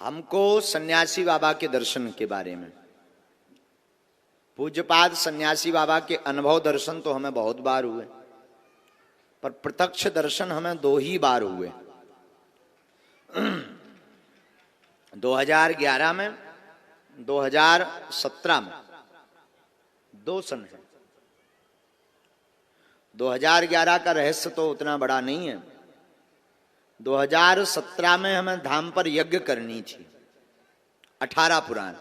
हमको सन्यासी बाबा के दर्शन के बारे में, पूज्यपाद सन्यासी बाबा के अनुभव दर्शन तो हमें बहुत बार हुए, पर प्रत्यक्ष दर्शन हमें 2 ही बार हुए। 2011 में, 2017 में, 2 सन है। 2011 का रहस्य तो उतना बड़ा नहीं है। 2017 में हमें धाम पर यज्ञ करनी थी, 18 पुराण।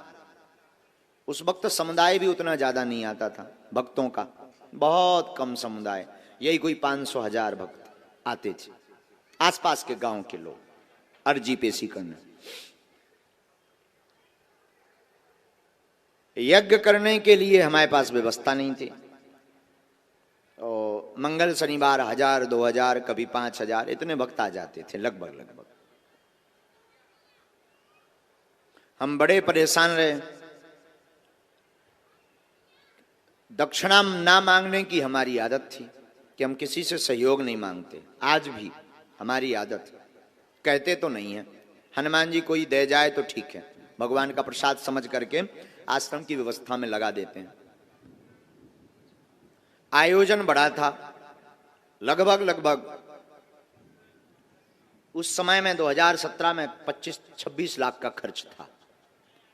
उस वक्त समुदाय भी उतना ज्यादा नहीं आता था, भक्तों का बहुत कम समुदाय, यही कोई 500-1000 भक्त आते थे, आसपास के गांव के लोग अर्जी पेशी करने। यज्ञ करने के लिए हमारे पास व्यवस्था नहीं थी। और मंगल शनिवार 1000-2000 कभी 5000 इतने भक्त आ जाते थे, लगभग। हम बड़े परेशान रहे। दक्षिणा ना मांगने की हमारी आदत थी कि हम किसी से सहयोग नहीं मांगते, आज भी हमारी आदत। कहते तो नहीं है, हनुमान जी कोई दे जाए तो ठीक है, भगवान का प्रसाद समझ करके आश्रम की व्यवस्था में लगा देते हैं। आयोजन बड़ा था, लगभग उस समय में 2017 में 25-26 लाख का खर्च था,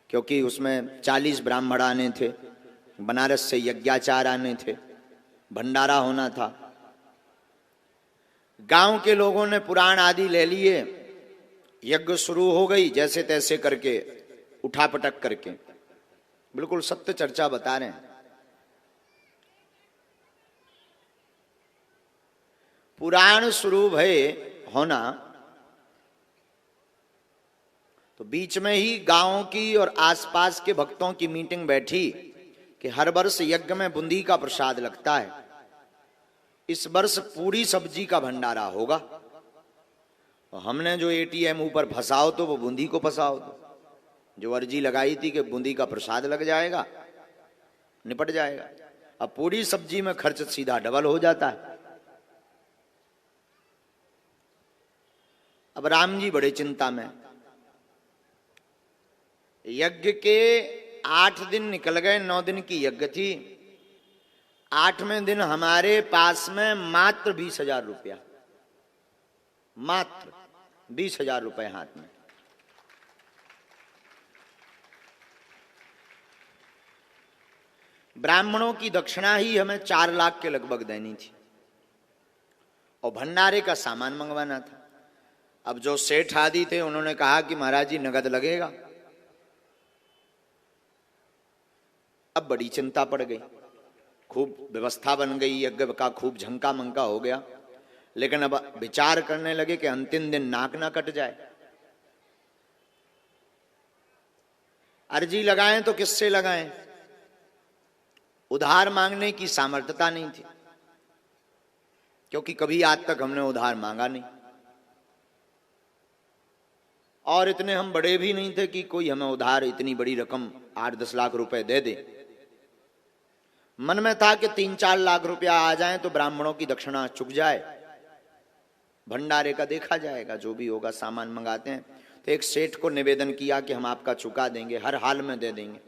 क्योंकि उसमें 40 ब्राह्मण आने थे, बनारस से यज्ञाचार आने थे, भंडारा होना था। गांव के लोगों ने पुराण आदि ले लिए, यज्ञ शुरू हो गई जैसे तैसे करके, उठापटक करके। बिल्कुल सत्य चर्चा बता रहे हैं। पुराण शुरू भय होना तो बीच में ही गांव की और आसपास के भक्तों की मीटिंग बैठी कि हर वर्ष यज्ञ में बूंदी का प्रसाद लगता है, इस वर्ष पूरी सब्जी का भंडारा होगा। और हमने जो एटीएम ऊपर फंसाओ तो वो बूंदी को फंसाओ, तो जो अर्जी लगाई थी कि बूंदी का प्रसाद लग जाएगा, निपट जाएगा। अब पूरी सब्जी में खर्च सीधा डबल हो जाता है। अब राम जी बड़े चिंता में। यज्ञ के 8 दिन निकल गए, 9 दिन की यज्ञ थी। 8वें दिन हमारे पास में मात्र 20,000 रुपया, मात्र 20,000 रुपए हाथ में। ब्राह्मणों की दक्षिणा ही हमें 4 लाख के लगभग देनी थी, और भंडारे का सामान मंगवाना था। अब जो सेठ आदि थे उन्होंने कहा कि महाराज जी नगद लगेगा। अब बड़ी चिंता पड़ गई, खूब व्यवस्था बन गई, यज्ञ का खूब झंका मंका हो गया। लेकिन अब विचार करने लगे कि अंतिम दिन नाक ना कट जाए। अर्जी लगाएं तो किससे लगाएं? उधार मांगने की सामर्थ्यता नहीं थी, क्योंकि कभी आज तक हमने उधार मांगा नहीं, और इतने हम बड़े भी नहीं थे कि कोई हमें उधार इतनी बड़ी रकम 8-10 लाख रुपए दे दे। मन में था कि 3-4 लाख रुपया आ जाए तो ब्राह्मणों की दक्षिणा चुक जाए, भंडारे का देखा जाएगा, जो भी होगा सामान मंगाते हैं। तो एक सेठ को निवेदन किया कि हम आपका चुका देंगे, हर हाल में दे देंगे।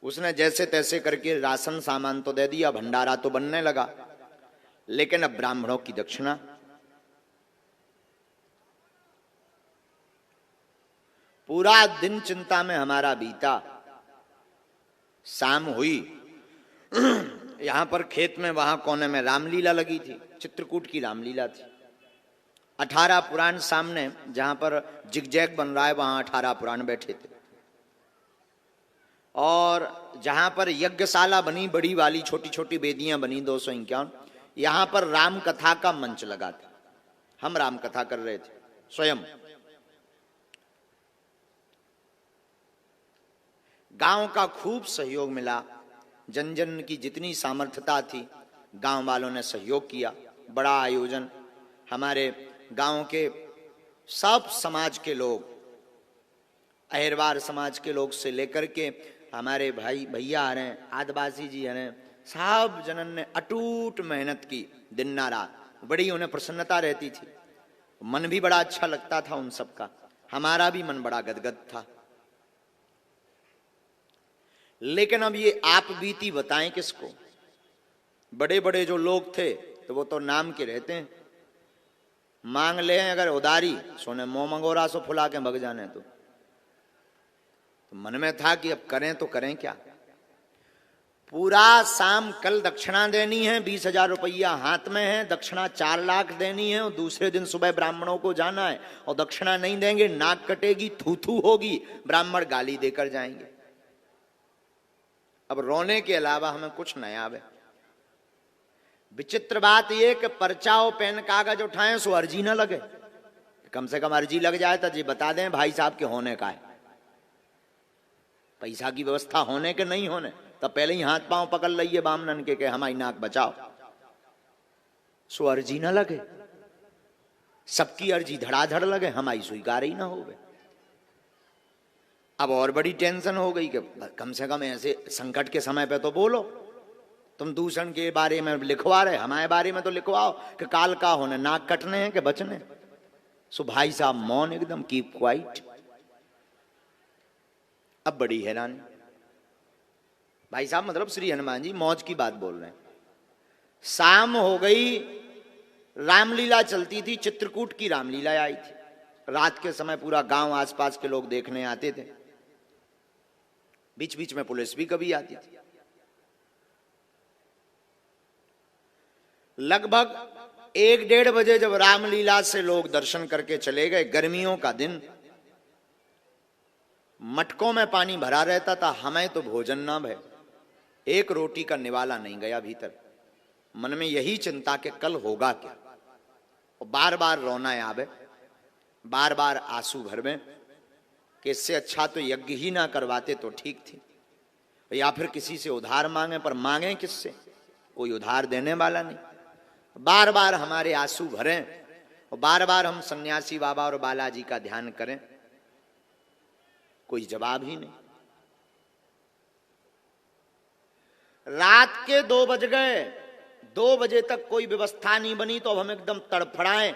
उसने जैसे तैसे करके राशन सामान तो दे दिया, भंडारा तो बनने लगा, लेकिन अब ब्राह्मणों की दक्षिणा। पूरा दिन चिंता में हमारा बीता। शाम हुई, यहां पर खेत में वहां कोने में रामलीला लगी थी, चित्रकूट की रामलीला थी। 18 पुराण सामने, जहां पर जिगजैग बन रहा है वहां 18 पुराण बैठे थे। और जहां पर यज्ञशाला बनी बड़ी वाली, छोटी छोटी वेदियां बनी 251, यहां पर राम कथा का मंच लगा था। हम राम कथा कर रहे थे स्वयं। गांव का खूब सहयोग मिला, जन जन की जितनी सामर्थ्यता थी गांव वालों ने सहयोग किया। बड़ा आयोजन, हमारे गांव के सब समाज के लोग, अहिरवार समाज के लोग से लेकर के हमारे भाई भैया आ रहे हैं, आदिवासी जी आ रहे हैं, सब जनन ने अटूट मेहनत की दिन ना रात। बड़ी उन्हें प्रसन्नता रहती थी, मन भी बड़ा अच्छा लगता था उन सबका। हमारा भी मन बड़ा गदगद था। लेकिन अब ये आप बीती बताएं किसको? बड़े बड़े जो लोग थे तो वो तो नाम के रहते हैं, मांग ले अगर उधारी सोने मोह मंगोरा सो फुला के भग जाने। तो मन में था कि अब करें तो करें क्या। पूरा शाम कल दक्षिणा देनी है, 20,000 रुपया हाथ में है, दक्षिणा 4 लाख देनी है, और दूसरे दिन सुबह ब्राह्मणों को जाना है, और दक्षिणा नहीं देंगे नाक कटेगी, थू थू होगी, ब्राह्मण गाली देकर जाएंगे। अब रोने के अलावा हमें कुछ नहीं आवे। विचित्र बात यह कि पर्चाओ पेन कागज उठाएं सो अर्जी न लगे। कम से कम अर्जी लग जाए तो जी बता दें भाई साहब के होने का है, पैसा की व्यवस्था होने के नहीं होने, तब पहले ही हाथ पांव पकड़ लिये बामनन के हमारी नाक बचाओ, सो अर्जी न लगे। सबकी अर्जी धड़ाधड़ लगे, हमारी स्वीकार ही ना हो गए। अब और बड़ी टेंशन हो गई कि कम से कम ऐसे संकट के समय पे तो बोलो। तुम दूषण के बारे में लिखवा रहे, हमारे बारे में तो लिखवाओ कि काल का होने, नाक कटने हैं कि बचने। सो भाई साहब मौन एकदम, कीप क्वाइट। अब बड़ी हैरानी, भाई साहब मतलब श्री हनुमान जी मौज की बात बोल रहे हैं। शाम हो गई, रामलीला चलती थी, चित्रकूट की रामलीला आई थी। रात के समय पूरा गांव आसपास के लोग देखने आते थे, बीच बीच में पुलिस भी कभी आती थी। लगभग 1-1:30 बजे जब रामलीला से लोग दर्शन करके चले गए, गर्मियों का दिन, मटकों में पानी भरा रहता था, हमें तो भोजन ना भय, एक रोटी का निवाला नहीं गया भीतर। मन में यही चिंता कि कल होगा क्या, और बार बार रोना आवे, बार बार आंसू भर में, कि इससे अच्छा तो यज्ञ ही ना करवाते तो ठीक थी, या फिर किसी से उधार मांगे, पर मांगे किससे, कोई उधार देने वाला नहीं। बार बार हमारे आंसू भरें और बार बार हम सन्यासी बाबा और बालाजी का ध्यान करें, कोई जवाब ही नहीं। रात के 2 बज गए, 2 बजे तक कोई व्यवस्था नहीं बनी, तो अब हम एकदम तड़फड़ाएं।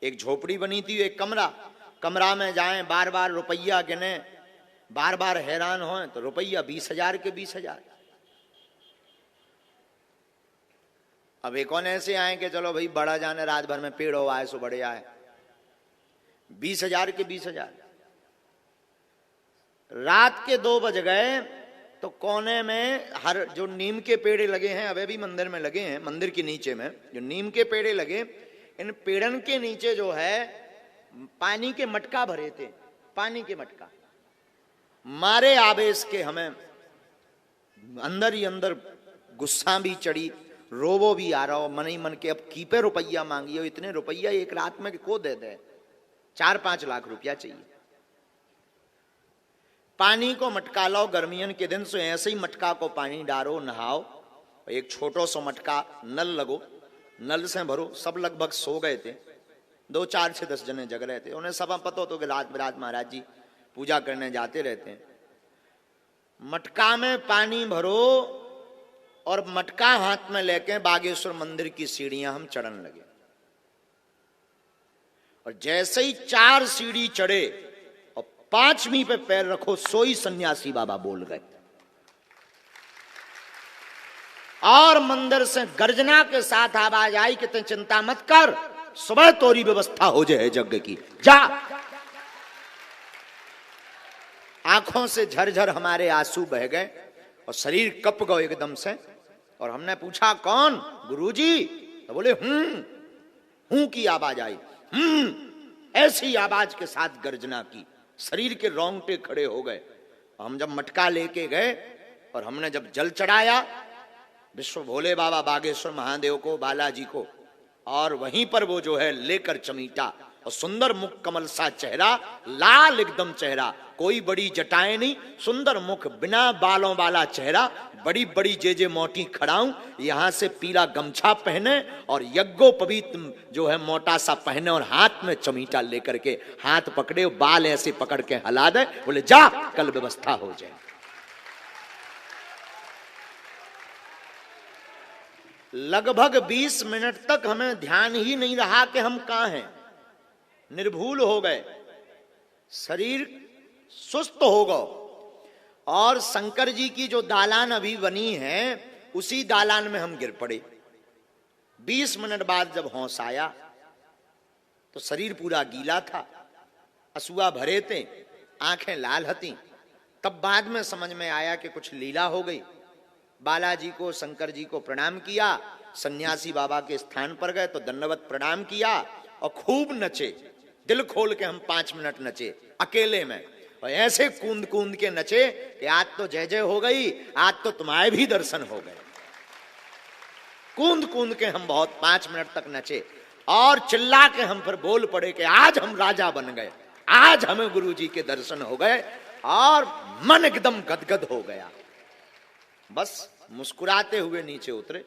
एक झोपड़ी बनी थी, एक कमरा में जाएं, बार बार रुपया गिने, बार बार हैरान हों, तो रुपया 20,000 के 20,000। अब एक कौन ऐसे आए कि चलो भाई बड़ा जाने, रात भर में पेड़ हो आए सो बड़े आए, 20,000 के 20,000। रात के 2 बज गए तो कोने में हर जो नीम के पेड़े लगे हैं, अबे भी मंदिर में लगे हैं, मंदिर के नीचे में जो नीम के पेड़े लगे, इन पेड़न के नीचे जो है पानी के मटका भरे थे, पानी के मटका। मारे आवेश के हमें अंदर ही अंदर गुस्सा भी चढ़ी, रोवो भी आ रहा हो मन ही मन के, अब कीपे रुपया मांगी हो, इतने रुपया एक रात में को दे दे, 4-5 लाख रुपया चाहिए। पानी को मटका लाओ, गर्मियन के दिन से ऐसे ही मटका को पानी डालो, नहाओ, एक छोटो सो मटका नल लगो, नल से भरो। सब लगभग सो गए थे, 2-4 से 10 जने जग रहे थे। उन्हें सब पता हो तो कि रात बिरात महाराज जी पूजा करने जाते रहते हैं। मटका में पानी भरो और मटका हाथ में लेके बागेश्वर मंदिर की सीढ़ियां हम चढ़ने लगे, और जैसे ही 4 सीढ़ी चढ़े और 5वीं पे पैर रखो, सोई सन्यासी बाबा बोल गए, और मंदिर से गर्जना के साथ आवाज आई कि तुम चिंता मत कर, सुबह तोरी व्यवस्था हो जाए यज्ञ की, जा। आंखों से झरझर हमारे आंसू बह गए और शरीर कप गए एकदम से। और हमने पूछा कौन? गुरुजी। तो बोले हूं की आवाज आई, ऐसी आवाज के साथ गर्जना की, शरीर के रोंगटे खड़े हो गए। हम जब मटका लेके गए और हमने जब जल चढ़ाया विश्व भोले बाबा बागेश्वर महादेव को, बालाजी को, और वहीं पर वो जो है लेकर चमीटा, और सुंदर मुख कमल सा चेहरा, लाल एकदम चेहरा, कोई बड़ी जटाएं नहीं, सुंदर मुख, बिना बालों वाला चेहरा, बड़ी बड़ी जे मोटी खड़ाऊं, यहां से पीला गमछा पहने और यज्ञोपवीत जो है मोटा सा पहने, और हाथ में चमीटा लेकर के हाथ पकड़े, बाल ऐसे पकड़ के हिला दे, बोले जा कल व्यवस्था हो जाए। लगभग 20 मिनट तक हमें ध्यान ही नहीं रहा कि हम कहां हैं, निर्भूल हो गए। शरीर सुस्त हो गो। और शंकर जी की जो दालान अभी बनी है उसी दालान में हम गिर पड़े। 20 मिनट बाद जब होश आया तो शरीर पूरा गीला था, असुआ भरे थे, आंखें लाल हती। तब बाद में समझ में आया कि कुछ लीला हो गई। बालाजी को, शंकर जी को प्रणाम किया, सन्यासी बाबा के स्थान पर गए तो दंडवत प्रणाम किया और खूब नचे। दिल खोल के हम 5 मिनट नचे अकेले में, और ऐसे कूद कूद के नचे कि आज तो जय जय हो गई, आज तो तुम्हारे भी दर्शन हो गए। कूद कूद के हम बहुत 5 मिनट तक नचे और चिल्ला के हम फिर बोल पड़े कि आज हम राजा बन गए, आज हमें गुरु जी के दर्शन हो गए। और मन एकदम गदगद हो गया। बस मुस्कुराते हुए नीचे उतरे।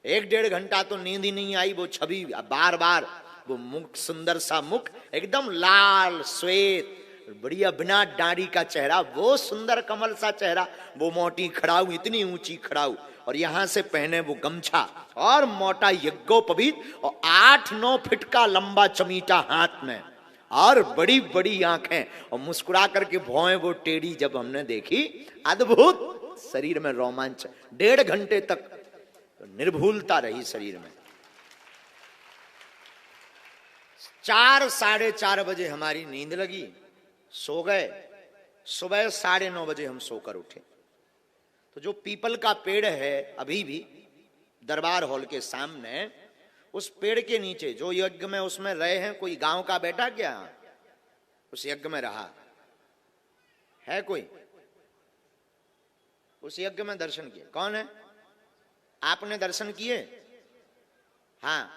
1-1.5 घंटा तो नींद ही नहीं आई। वो छवि बार बार, वो मुख, सुंदर सा मुख, एकदम लाल श्वेत, बढ़िया बिना दाढ़ी का चेहरा, वो सुंदर कमल सा चेहरा, वो मोटी खड़ाऊ, इतनी ऊंची खड़ाऊ, और यहां से पहने वो गमछा और मोटा यज्ञोपवीत, और 8-9 फीट का लंबा चमीटा हाथ में, और बड़ी बड़ी आंखें, और मुस्कुरा करके भौएं वो टेढ़ी जब हमने देखी, अद्भुत शरीर में रोमांच। 1.5 घंटे तक निर्भूलता रही शरीर में। 4, 4:30 बजे हमारी नींद लगी, सो गए। सुबह 9:30 बजे हम सोकर उठे। तो जो पीपल का पेड़ है अभी भी दरबार हॉल के सामने, उस पेड़ के नीचे जो यज्ञ में उसमें रहे हैं, कोई गांव का बैठा क्या उस यज्ञ में रहा है? कोई उस यज्ञ में दर्शन किए? कौन है? आपने दर्शन किए? हाँ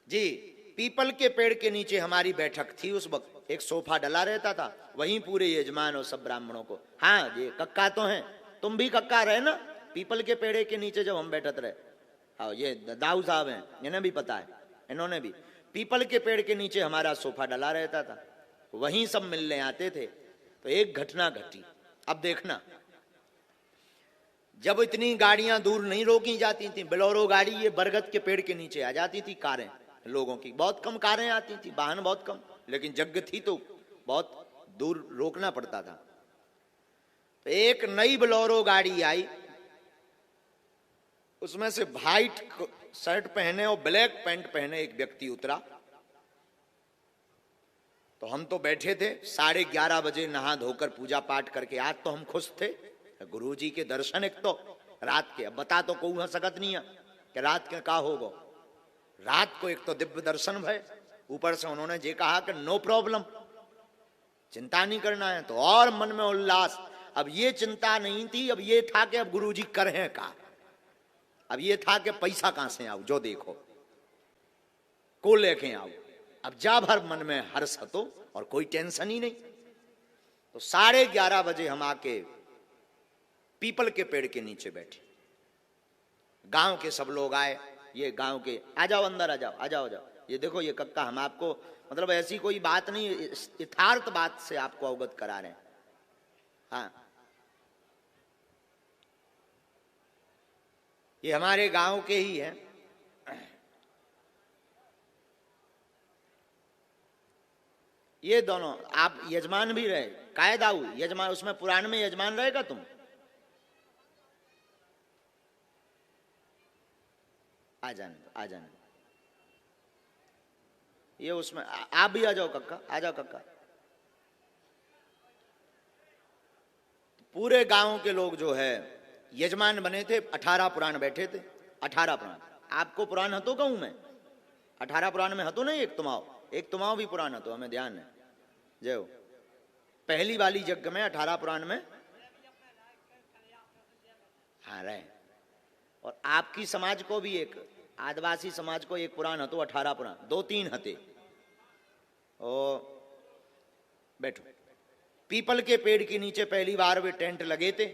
जी। पीपल के पेड़ के नीचे हमारी बैठक थी। उस वक्त एक सोफा डला रहता था, वहीं पूरे यजमान और सब ब्राह्मणों को। हाँ, ये कक्का तो हैं, तुम भी कक्का रहे ना पीपल के पेड़ के नीचे जब हम बैठत रहे। हाँ, ये दाऊ साहब हैं, इन्हें भी पता है, इन्होंने भी। पीपल के पेड़ के नीचे हमारा सोफा डला रहता था, वहीं सब मिलने आते थे। तो एक घटना घटी, अब देखना। जब इतनी गाड़ियां दूर नहीं रोकी जाती थी, बोलेरो गाड़ी ये बरगद के पेड़ के नीचे आ जाती थी। कारें लोगों की बहुत कम कारें आती थी, वाहन बहुत कम, लेकिन यज्ञ थी तो बहुत दूर रोकना पड़ता था। तो एक नई बोलेरो गाड़ी आई, उसमें से व्हाइट शर्ट पहने और ब्लैक पैंट पहने एक व्यक्ति उतरा। तो हम तो बैठे थे, 11:30 बजे नहा धोकर पूजा पाठ करके। आज तो हम खुश थे, गुरु जी के दर्शन एक तो रात के। अब बता तो कहूँ सकत नहीं है कि रात के का होगा। रात को एक तो दिव्य दर्शन भय, ऊपर से उन्होंने ये कहा कि नो प्रॉब्लम, चिंता नहीं करना है। तो और मन में उल्लास। अब ये चिंता नहीं थी, अब ये था कि अब गुरु जी करें का। अब ये था कि पैसा कहां से आओ, जो देखो को लेके आओ। अब जा भर मन में हर्ष हतो और कोई टेंशन ही नहीं। तो 11:30 बजे हम आके पीपल के पेड़ के नीचे बैठे। गांव के सब लोग आए, ये गांव के, आ जाओ अंदर, आ जाओ, आ जाओ, आ जाओ। ये देखो ये कक्का, हम आपको मतलब ऐसी कोई बात नहीं, यथार्थ बात से आपको अवगत करा रहे हैं। हाँ, ये हमारे गांव के ही हैं। ये दोनों आप यजमान भी रहे, कायदाऊ यजमान, उसमें पुराण में यजमान रहेगा तुम। आ जाने दो, आ जाने दो। ये उसमें आप भी आ जाओ कक्का, आ जाओ कक्का। पूरे गांव के लोग जो है यजमान बने थे। 18 पुराण बैठे थे, 18 पुराण। आपको पुराण हतो कहूं मैं? 18 पुराण में हतो नहीं, एक तुमाओ भी पुराण हतो, हमें ध्यान है। जय हो। पहली वाली यज्ञ में 18 पुराण में हाँ रहे। और आपकी समाज को भी, एक आदिवासी समाज को एक पुराण हतो, 18 पुराण, 2-3 हते। ओ बैठो। पीपल के पेड़ के नीचे पहली बार वे टेंट लगे थे,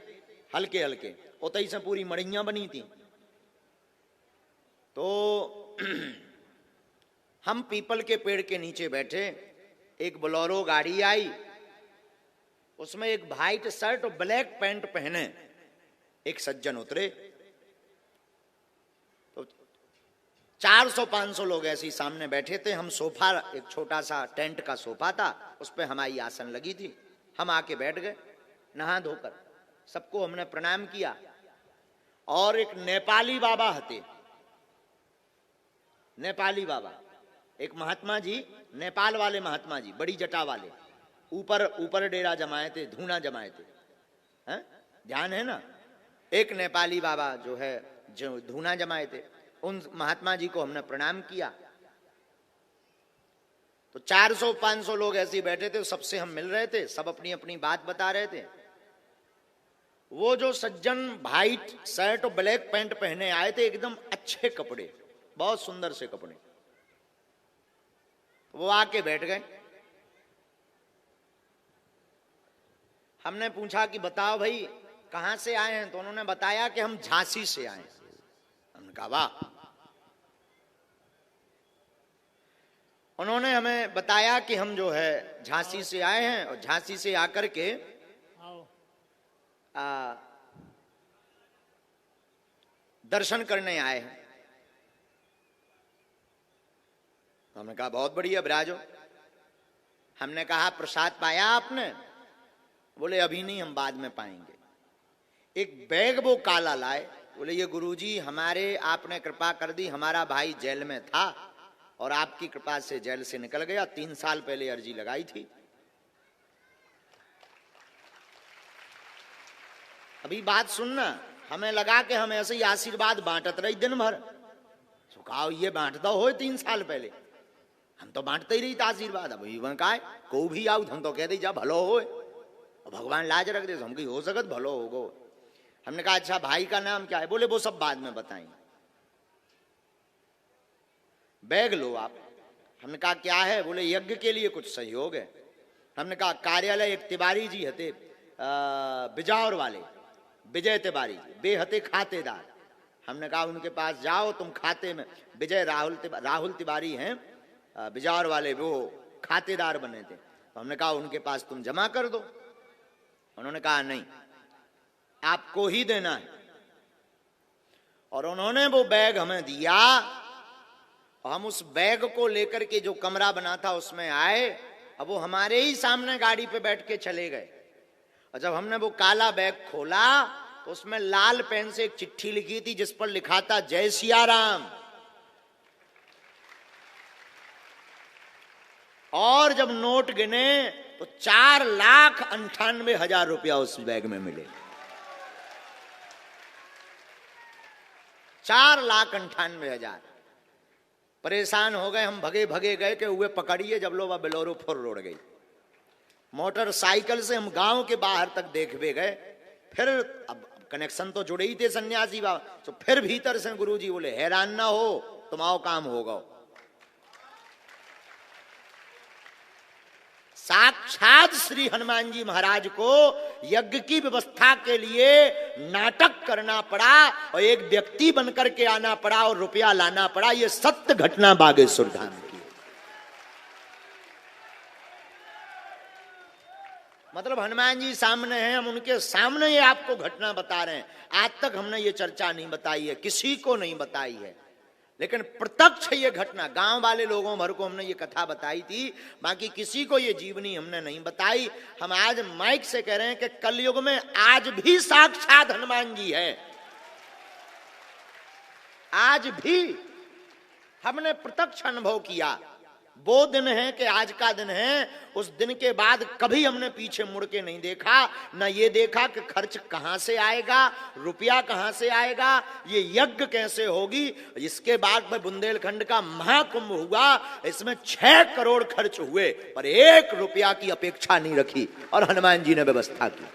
हल्के हल्के, उतई से पूरी मड़ियां बनी थी। तो हम पीपल के पेड़ के नीचे बैठे, एक बोलेरो गाड़ी आई, उसमें एक व्हाइट शर्ट और ब्लैक पैंट पहने एक सज्जन उतरे। तो 400-500 लोग ऐसे ही सामने बैठे थे। हम सोफा, एक छोटा सा टेंट का सोफा था, उस पर हमारी आसन लगी थी। हम आके बैठ गए नहा धोकर, सबको हमने प्रणाम किया। और एक नेपाली बाबा हते, नेपाली बाबा, एक महात्मा जी, नेपाल वाले महात्मा जी, बड़ी जटा वाले, ऊपर डेरा जमाए थे, धूना जमाए थे, हैं? ध्यान है ना? एक नेपाली बाबा जो है, जो धूना जमाए थे, उन महात्मा जी को हमने प्रणाम किया। तो 400-500 लोग ऐसे ही बैठे थे, सबसे हम मिल रहे थे, सब अपनी अपनी बात बता रहे थे। वो जो सज्जन व्हाइट शर्ट और ब्लैक पैंट पहने आए थे, एकदम अच्छे कपड़े, बहुत सुंदर से कपड़े, वो आके बैठ गए। हमने पूछा कि बताओ भाई कहां से आए हैं? तो उन्होंने बताया कि हम झांसी से आए हैं। हमने कहा वाह। उन्होंने हमें बताया कि हम जो है झांसी से आए हैं और झांसी से आकर के दर्शन करने आए हैं। हमने कहा बहुत बढ़िया, विराजो। हमने कहा प्रसाद पाया आपने? बोले अभी नहीं, हम बाद में पाएंगे। एक बैग वो काला लाए, बोले ये गुरुजी हमारे, आपने कृपा कर दी, हमारा भाई जेल में था और आपकी कृपा से जेल से निकल गया, 3 साल पहले अर्जी लगाई थी। अभी बात सुनना, हमें लगा कि हम ऐसे ही आशीर्वाद बांटत रही दिन भर। तो कहा ये बांटता हो 3 साल पहले, हम तो बांटते ही रही था आशीर्वाद। अब इवन का को भी आओ हम तो कह दी जा भलो हो, भगवान लाज रख दे, हमकी हो सकत भलो होगो। हमने कहा अच्छा भाई का नाम क्या है? बोले वो सब बाद में बताएंगे, बैग लो आप। हमने कहा क्या है? बोले यज्ञ के लिए कुछ सहयोग है। हमने कहा कार्यालय, एक तिवारी जी हते बिजावर वाले, विजय तिवारी, वे हते खातेदार। हमने कहा उनके पास जाओ तुम, खाते में विजय राहुल तिवारी हैं बिजावर वाले, वो खातेदार बने थे। तो हमने कहा उनके पास तुम जमा कर दो। उन्होंने कहा नहीं, आपको ही देना है। और उन्होंने वो बैग हमें दिया। हम उस बैग को लेकर के जो कमरा बना था उसमें आए। अब वो हमारे ही सामने गाड़ी पे बैठ के चले गए। और जब हमने वो काला बैग खोला तो उसमें लाल पेन से एक चिट्ठी लिखी थी जिस पर लिखा था जय सिया राम। और जब नोट गिने तो 4,98,000 रुपया उस बैग में मिले। 4,98,000। परेशान हो गए हम, भगे भगे गए कि हुए पकड़िए, जब लो वह बेलोरो फुर रोड गई। मोटरसाइकिल से हम गांव के बाहर तक देखते गए। फिर अब कनेक्शन तो जुड़े ही थे सन्यासी बाबा, तो फिर भीतर से गुरुजी बोले हैरान ना हो, तुम्हारा काम होगा। साक्षात श्री हनुमान जी महाराज को यज्ञ की व्यवस्था के लिए नाटक करना पड़ा और एक व्यक्ति बनकर के आना पड़ा और रुपया लाना पड़ा। ये सत्य घटना बागेश्वर धाम की। मतलब हनुमान जी सामने हैं, हम उनके सामने ये आपको घटना बता रहे हैं। आज तक हमने ये चर्चा नहीं बताई है, किसी को नहीं बताई है, लेकिन प्रत्यक्ष ये घटना गांव वाले लोगों भर को हमने ये कथा बताई थी, बाकी किसी को ये जीवनी हमने नहीं बताई। हम आज माइक से कह रहे हैं कि कलयुग में आज भी साक्षात हनुमान जी है। आज भी हमने प्रत्यक्ष अनुभव किया। वो दिन है कि आज का दिन है। उस दिन के बाद कभी हमने पीछे मुड़ के नहीं देखा, न ये देखा कि खर्च कहां से आएगा, रुपया कहां से आएगा, ये यज्ञ कैसे होगी। इसके बाद में बुंदेलखंड का महाकुंभ हुआ, इसमें 6 करोड़ खर्च हुए, पर 1 रुपया की अपेक्षा नहीं रखी और हनुमान जी ने व्यवस्था की।